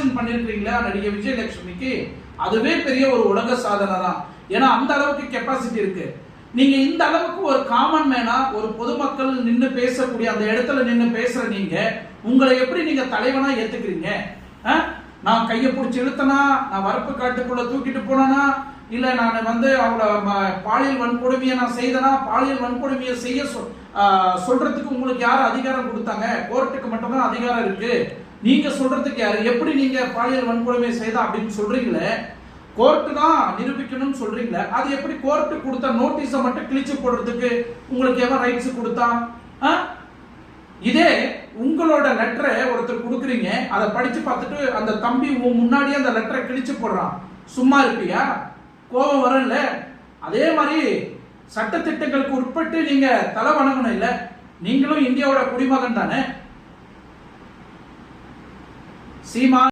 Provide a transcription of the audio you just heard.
Promotion பண்ணிருக்கீங்களா நடிகை விஜயலட்சுமிக்கு, அதுவே பெரிய ஒரு உலக சாதனை தான். ஏன்னா அந்த அளவுக்கு கெப்பாசிட்டி இருக்கு. நீங்க இந்த அளவுக்கு ஒரு காமன் மேனா, ஒரு பொதுமக்கள் நின்று பேசக்கூடிய அந்த இடத்துல நின்று பேசுற நீங்க உங்களை எப்படி நீங்க தலைவனா ஏத்துக்கிறீங்க? நான் கையை பிடிச்சி இழுத்தனா, நான் வரப்பு காட்டுக்குள்ள தூக்கிட்டு போனா, இல்ல நான் அவங்கள பாலியல் வன்கொடுமையை நான் செய்தனா, பாலியல் வன்கொடுமையை செய்ய சொல்றதுக்கு உங்களுக்கு யார் அதிகாரம் கொடுத்தாங்க? கோர்ட்டுக்கு மட்டும்தான் அதிகாரம் இருக்கு. நீங்க சொல்றதுக்கு யாரு? எப்படி நீங்க பாலியல் வன்கொடுமையை செய்தா அப்படின்னு சொல்றீங்களே, கோர்ட்டு தான் நிரூபிக்கணும்னு சொல்றீங்களே, அது எப்படி கோர்ட்டு கொடுத்த நோட்டீஸை மட்டும் கிழிச்சு போடுறதுக்கு உங்களுக்கு எவன் ரைட்ஸ் கொடுத்தா? இதே உங்களோட லெட்டரை ஒருத்தர் கொடுக்குறீங்க, அதை படிச்சு பார்த்துட்டு அந்த தம்பி முன்னாடியே அந்த லெட்டரை கிழிச்சு போடுறான், சும்மா இருப்பியா? கோபம் வரல? அதே மாதிரி சட்டத்திட்டங்களுக்கு உட்பட்டு நீங்க தலை வணங்கணும். இல்ல, நீங்களும் இந்தியாவோட குடிமகன் தானே. சீமா